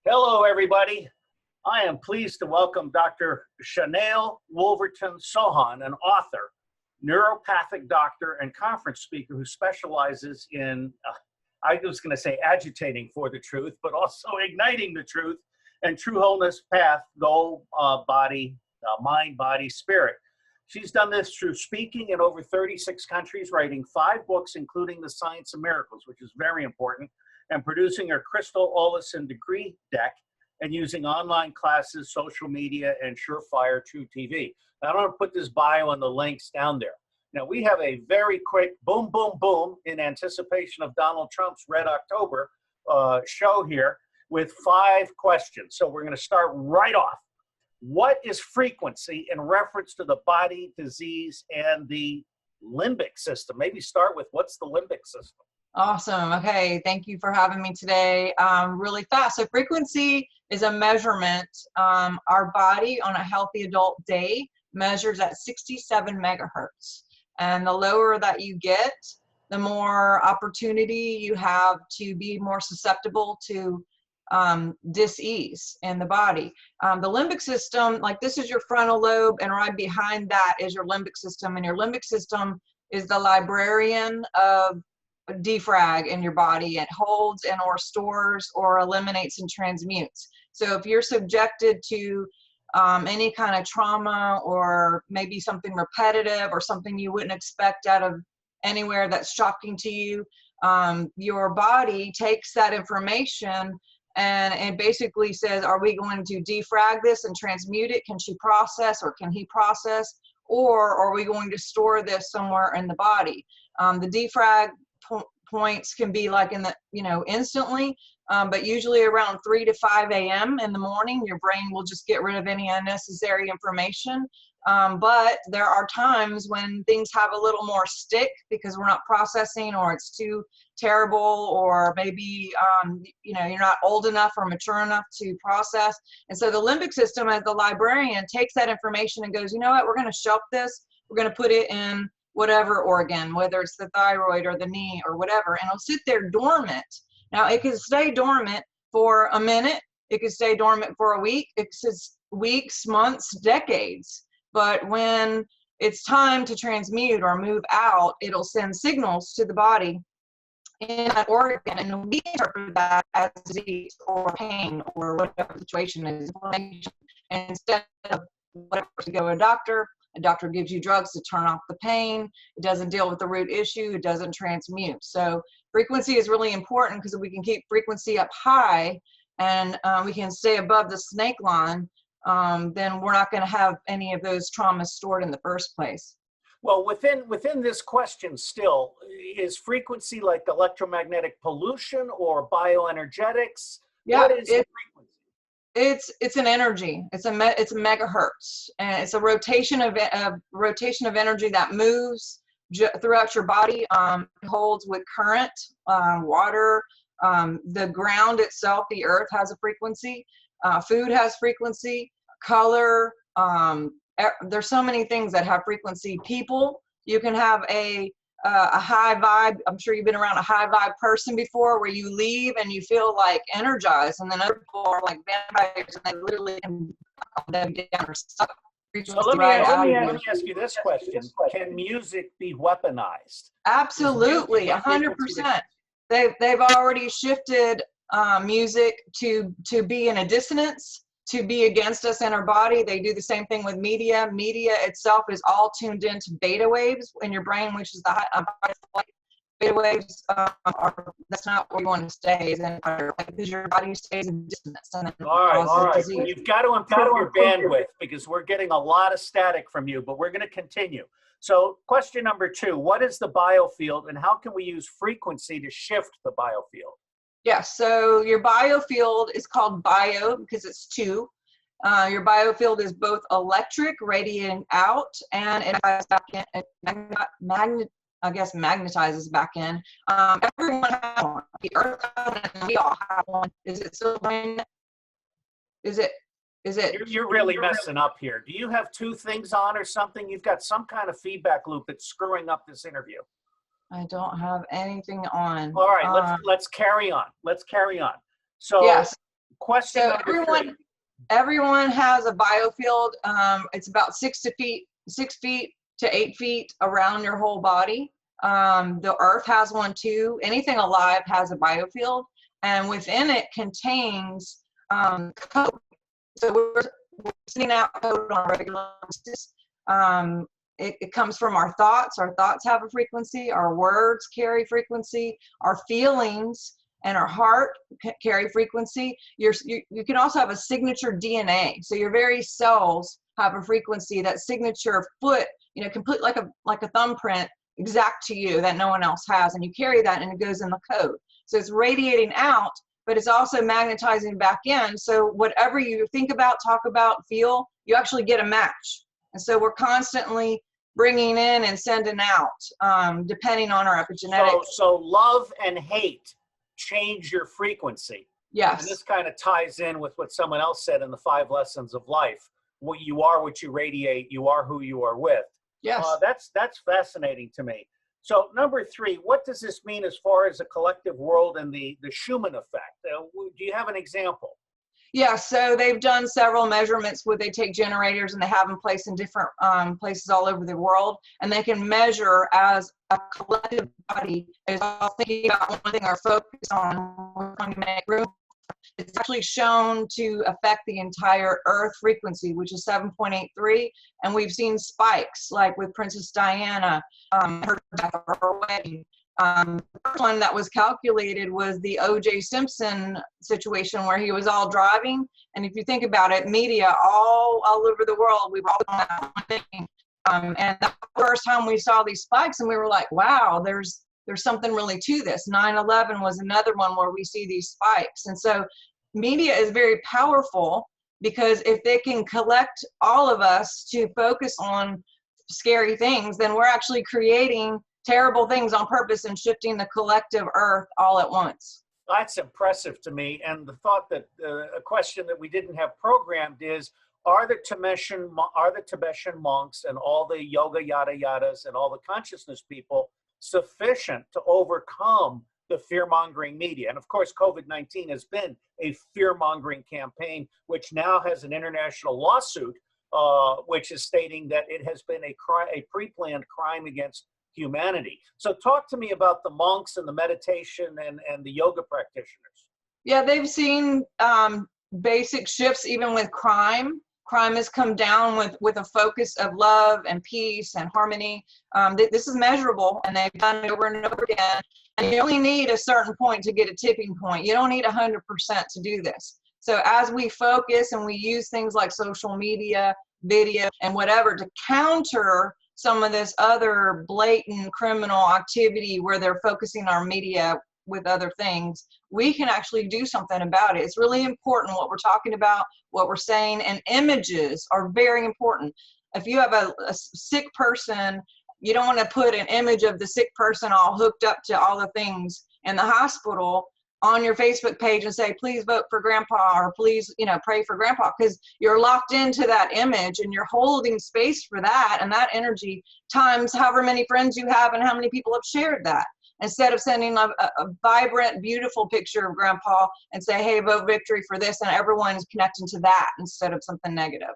Hello, everybody. I am pleased to welcome Dr. Sharnael Wolverton-Sehon, an author, neuropathic doctor, and conference speaker who specializes in, I was going to say agitating for the truth, but also igniting the truth and true wholeness path, goal, body, mind, body, spirit. She's done this through speaking in over 36 countries, writing 5 books, including The Science of Miracles, which is very important, and producing her Crystal OSINT degree deck, and using online classes, social media, and surefire True TV. Now, I'm going to put this bio and the links down there. Now, we have a very quick boom, boom, boom in anticipation of Donald Trump's Red October show here with 5 questions. So we're going to start right off. What is frequency in reference to the body, disease, and the limbic system? Maybe start with what's the limbic system? Awesome. Okay. Thank you for having me today. Really fast. So frequency is a measurement. Our body on a healthy adult day measures at 67 megahertz. And the lower that you get, the more opportunity you have to be more susceptible to dis-ease in the body. The limbic system, like this is your frontal lobe, and right behind that is your limbic system. And your limbic system is the librarian of defrag in your body. It holds and or stores or eliminates and transmutes. So if you're subjected to any kind of trauma, or maybe something repetitive or something you wouldn't expect out of anywhere that's shocking to you, your body takes that information and it basically says, are we going to defrag this and transmute it? Can she process, or can he process? Or are we going to store this somewhere in the body? The defrag points can be like in the, instantly, but usually around 3 to 5 a.m. in the morning, your brain will just get rid of any unnecessary information. But there are times when things have a little more stick because we're not processing, or it's too terrible, or maybe, you're not old enough or mature enough to process. And so the limbic system, as the librarian, takes that information and goes, you know what, we're going to shelf this. We're going to put it in whatever organ, whether it's the thyroid or the knee or whatever, and it'll sit there dormant. Now, it can stay dormant for a minute. It could stay dormant for a week. It's weeks, months, decades. But when it's time to transmute or move out, it'll send signals to the body in that organ, and we interpret that as disease or pain or whatever the situation is. And instead of whatever, to go to a doctor gives you drugs to turn off the pain. It doesn't deal with the root issue. It doesn't transmute. So frequency is really important, because if we can keep frequency up high and we can stay above the snake line, then we're not going to have any of those traumas stored in the first place. Well, within this question still, is frequency like electromagnetic pollution or bioenergetics? Yeah, what is frequency? It's an energy. It's a megahertz, and it's a rotation of energy that moves throughout your body. It holds with current, water, the ground itself, the earth has a frequency. Food has frequency, color. There's so many things that have frequency. People, you can have a high vibe. I'm sure you've been around a high vibe person before, where you leave and you feel like energized, and then other people are like vampires and they literally can them down or stuck. So let me ask you this question. Can music be weaponized? Absolutely, 100%. They've already shifted music to be in a dissonance, to be against us in our body. They do the same thing with media. Media itself is all tuned into beta waves in your brain, which is the high beta waves. That's not where you want to stay, because your body stays in dissonance. And then all right. Well, you've got to improve your bandwidth, because we're getting a lot of static from you, but we're going to continue. So question number 2, what is the biofield, and how can we use frequency to shift the biofield? Yes, so your biofield is called bio because it's 2. Your biofield is both electric, radiating out, and it has back in, magnetizes back in. Everyone has one. The Earth has one, and we all have one. Is it still going? Is it? You're really messing up here. Do you have 2 things on or something? You've got some kind of feedback loop that's screwing up this interview. I don't have anything on. All right, let's carry on. So yes. Question So number 3. everyone has a biofield. It's about 6 feet to 8 feet around your whole body. The earth has one too. Anything alive has a biofield, and within it contains code. So we're sending out code on a regular basis. It comes from our thoughts. Our thoughts have a frequency. Our words carry frequency. Our feelings and our heart carry frequency. You can also have a signature DNA. So your very cells have a frequency. That signature foot, can put like a thumbprint exact to you that no one else has, and you carry that, and it goes in the code. So it's radiating out, but it's also magnetizing back in. So whatever you think about, talk about, feel, you actually get a match. And so we're constantly bringing in and sending out, depending on our epigenetics. So love and hate change your frequency. Yes. And this kind of ties in with what someone else said in the 5 lessons of life. What you are, what you radiate, you are who you are with. Yes. That's fascinating to me. So number 3, what does this mean as far as a collective world and the Schumann effect? Do you have an example? Yeah, so they've done several measurements where they take generators and they have them placed in different places all over the world, and they can measure as a collective body. Is all thinking about one thing or focus on. We're trying to make room. It's actually shown to affect the entire Earth frequency, which is 7.83, and we've seen spikes like with Princess Diana, her death or her wedding. The first one that was calculated was the O.J. Simpson situation where he was all driving, and if you think about it, media all over the world, we were all doing that one thing. And that was the first time we saw these spikes, and we were like, wow, there's something really to this. 9/11 was another one where we see these spikes. And so media is very powerful, because if they can collect all of us to focus on scary things, then we're actually creating terrible things on purpose and shifting the collective Earth all at once. That's impressive to me. And the thought that a question that we didn't have programmed is, are the Tibetan monks and all the yoga yada yadas and all the consciousness people sufficient to overcome the fear-mongering media? And of course, COVID-19 has been a fear-mongering campaign, which now has an international lawsuit, which is stating that it has been a pre-planned crime against humanity. So talk to me about the monks and the meditation and the yoga practitioners. Yeah, they've seen basic shifts even with crime. Crime has come down with a focus of love and peace and harmony. This is measurable, and they've done it over and over again. And you only need a certain point to get a tipping point. You don't need 100% to do this. So as we focus and we use things like social media, video, and whatever to counter some of this other blatant criminal activity where they're focusing our media with other things, we can actually do something about it. It's really important what we're talking about, what we're saying, and images are very important. If you have a sick person, you don't want to put an image of the sick person all hooked up to all the things in the hospital on your Facebook page and say, please vote for grandpa, or please, pray for grandpa, because you're locked into that image and you're holding space for that and that energy times however many friends you have and how many people have shared that. Instead of sending a vibrant, beautiful picture of grandpa and say, hey, vote victory for this, and everyone's connecting to that instead of something negative.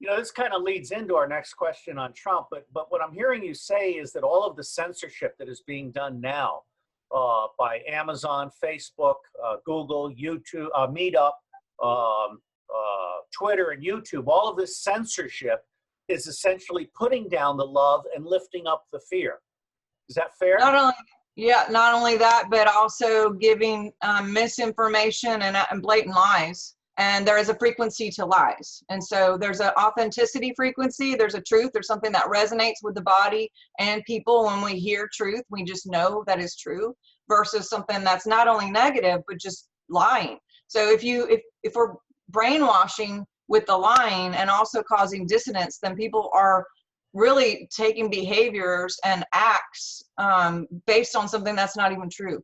This kind of leads into our next question on Trump, but what I'm hearing you say is that all of the censorship that is being done now by Amazon, Facebook, Google, YouTube, Meetup, Twitter, and YouTube, all of this censorship is essentially putting down the love and lifting up the fear. Is that fair? Not only that, but also giving misinformation and blatant lies. And there is a frequency to lies. And so there's an authenticity frequency, there's a truth, there's something that resonates with the body and people. When we hear truth, we just know that is true, versus something that's not only negative, but just lying. So if we're brainwashing with the lying and also causing dissonance, then people are really taking behaviors and acts based on something that's not even true.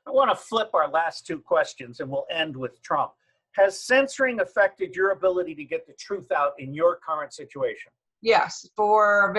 I want to flip our last 2 questions and we'll end with Trump. Has censoring affected your ability to get the truth out in your current situation? Yes, for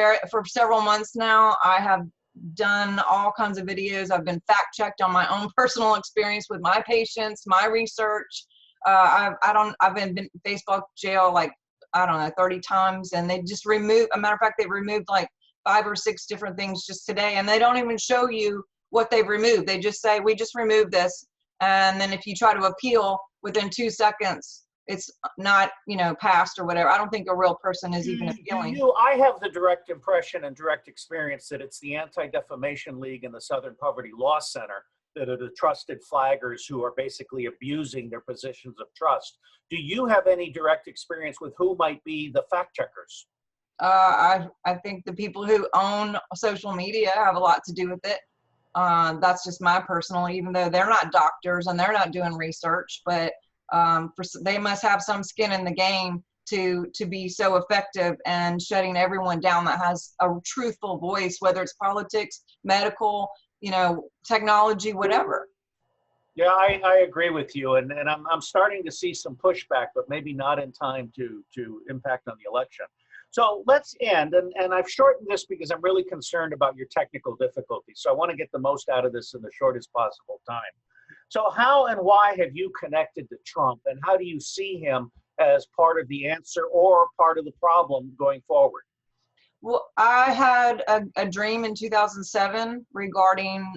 several months now, I have done all kinds of videos. I've been fact-checked on my own personal experience with my patients, my research. I've been in Facebook jail like, I don't know, 30 times, and they just removed, a matter of fact, they removed like 5 or 6 different things just today, and they don't even show you what they've removed. They just say, we just removed this. And then if you try to appeal within 2 seconds, it's not, you know, passed or whatever. I don't think a real person is even appealing. I have the direct impression and direct experience that it's the Anti-Defamation League and the Southern Poverty Law Center that are the trusted flaggers who are basically abusing their positions of trust. Do you have any direct experience with who might be the fact checkers? I think the people who own social media have a lot to do with it. That's just my personal, even though they're not doctors and they're not doing research, but they must have some skin in the game to be so effective and shutting everyone down that has a truthful voice, whether it's politics, medical, you know, technology, whatever. Yeah, I agree with you, and I'm starting to see some pushback, but maybe not in time to impact on the election. So let's end, and I've shortened this because I'm really concerned about your technical difficulties. So I want to get the most out of this in the shortest possible time. So how and why have you connected to Trump, and how do you see him as part of the answer or part of the problem going forward? Well, I had a dream in 2007 regarding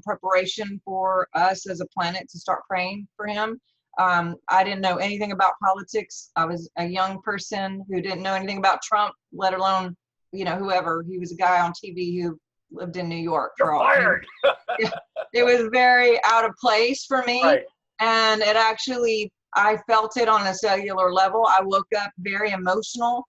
preparation for us as a planet to start praying for him. I didn't know anything about politics. I was a young person who didn't know anything about Trump, let alone, you know, whoever. He was a guy on TV who lived in New York. You're fired. It was very out of place for me. Right. And it actually, I felt it on a cellular level. I woke up very emotional.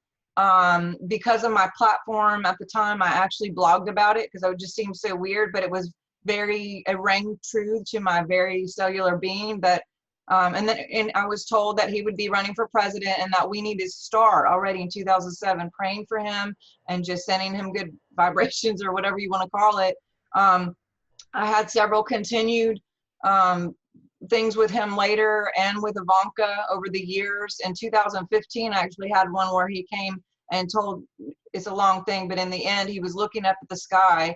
Because of my platform at the time, I actually blogged about it because it just seemed so weird, but it rang true to my very cellular being. But and I was told that he would be running for president and that we needed to start already in 2007 praying for him and just sending him good vibrations or whatever you want to call it. I had several continued things with him later and with Ivanka over the years. In 2015, I actually had one where he came and told, it's a long thing, but in the end, he was looking up at the sky,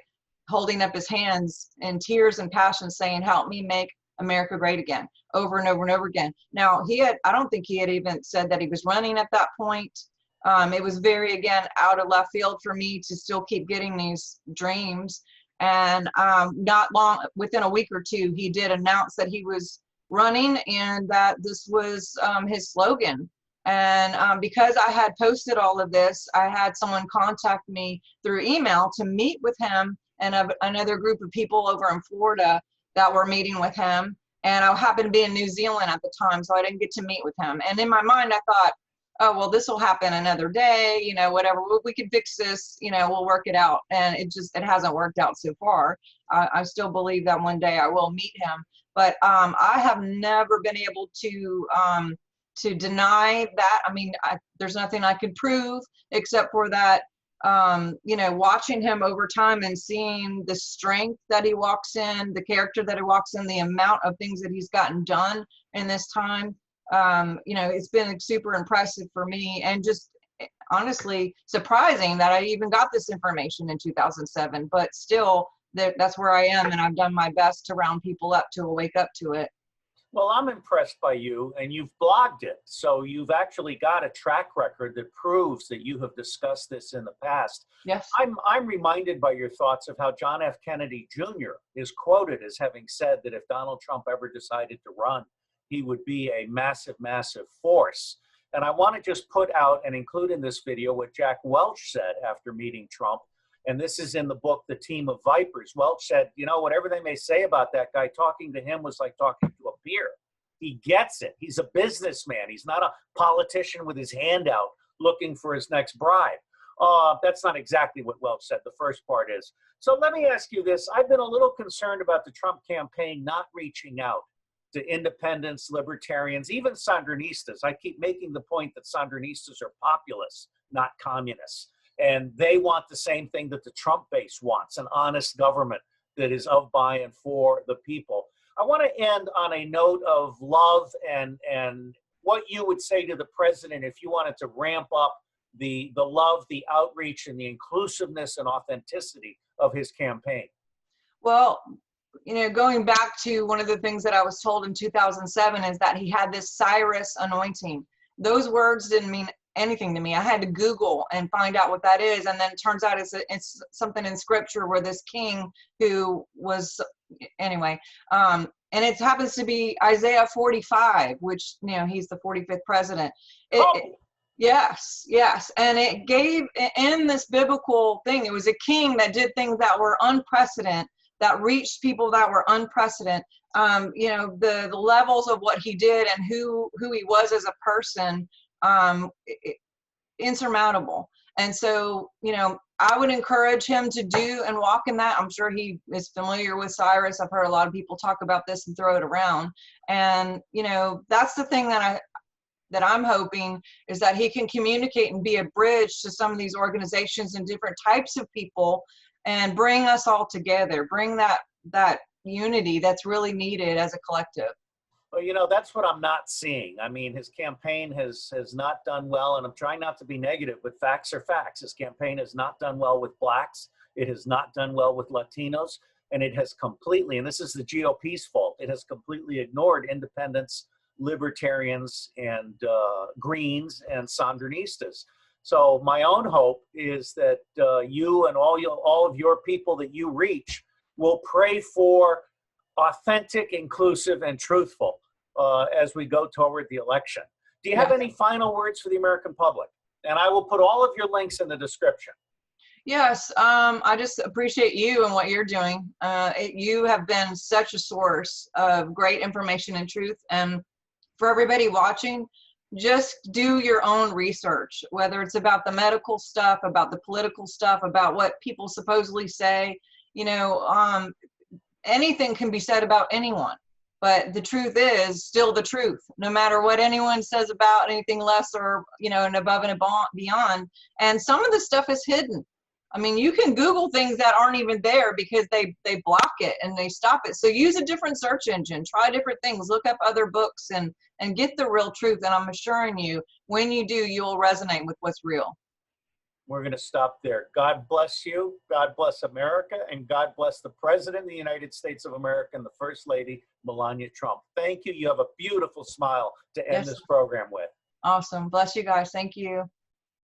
holding up his hands in tears and passion saying, help me make America great again, over and over and over again. Now, I don't think he had even said that he was running at that point. It was very, again, out of left field for me to still keep getting these dreams. And not long, within a week or two, he did announce that he was running and that this was his slogan. And because I had posted all of this, I had someone contact me through email to meet with him and another group of people over in Florida that were meeting with him. And I happened to be in New Zealand at the time, so I didn't get to meet with him. And in my mind, I thought, oh, well, this will happen another day, you know, whatever, we can fix this, you know, we'll work it out. And it hasn't worked out so far. I still believe that one day I will meet him, but I have never been able to deny that. I mean, there's nothing I could prove except for that, you know, watching him over time and seeing the strength that he walks in, the character that he walks in, the amount of things that he's gotten done in this time. You know, it's been super impressive for me and just honestly surprising that I even got this information in 2007, but still that's where I am. And I've done my best to round people up to wake up to it. Well, I'm impressed by you, and you've blogged it. So you've actually got a track record that proves that you have discussed this in the past. Yes. I'm reminded by your thoughts of how John F. Kennedy Jr. is quoted as having said that if Donald Trump ever decided to run, he would be a massive, massive force. And I want to just put out and include in this video what Jack Welch said after meeting Trump. And this is in the book, The Team of Vipers. Welch said, you know, whatever they may say about that guy, talking to him was like talking to a peer. He gets it. He's a businessman. He's not a politician with his hand out looking for his next bribe. That's not exactly what Welch said. The first part is. So let me ask you this. I've been a little concerned about the Trump campaign not reaching out to independents, libertarians, even Sandinistas. I keep making the point that Sandinistas are populists, not communists. And they want the same thing that the Trump base wants, an honest government that is of, by, and for the people. I want to end on a note of love and what you would say to the president if you wanted to ramp up the love, the outreach, and the inclusiveness and authenticity of his campaign. Well, you know, going back to one of the things that I was told in 2007 is that he had this Cyrus anointing. Those words didn't mean anything to me. I had to Google and find out what that is. And then it turns out it's something in scripture where this king who was, anyway, and it happens to be Isaiah 45, which, you know, he's the 45th president. Yes, yes. And it gave, in this biblical thing, it was a king that did things that were unprecedented, that reached people that were unprecedented. You know, the levels of what he did and who he was as a person, insurmountable. And so, you know, I would encourage him to do and walk in that. I'm sure he is familiar with Cyrus. I've heard a lot of people talk about this and throw it around. And, you know, that's the thing that I'm hoping, is that he can communicate and be a bridge to some of these organizations and different types of people and bring us all together, bring that unity that's really needed as a collective. Well, you know, that's what I'm not seeing. I mean, his campaign has not done well, and I'm trying not to be negative, but facts are facts. His campaign has not done well with blacks. It has not done well with Latinos, and it has completely, and this is the GOP's fault, it has completely ignored independents, libertarians, and Greens and Sandinistas. So my own hope is that you and all of your people that you reach will pray for authentic, inclusive, and truthful as we go toward the election. Do you have any final words for the American public? And I will put all of your links in the description. Yes, I just appreciate you and what you're doing. You have been such a source of great information and truth. And for everybody watching, just do your own research, whether it's about the medical stuff, about the political stuff, about what people supposedly say. You know, anything can be said about anyone, but the truth is still the truth, no matter what anyone says about anything less or, you know, and above and beyond. And some of the stuff is hidden. I mean, you can Google things that aren't even there because they block it and they stop it. So use a different search engine, try different things, look up other books and get the real truth. And I'm assuring you, when you do, you'll resonate with what's real. We're going to stop there. God bless you. God bless America. And God bless the President of the United States of America and the First Lady, Melania Trump. Thank you. You have a beautiful smile to end this program with. Awesome. Bless you guys. Thank you.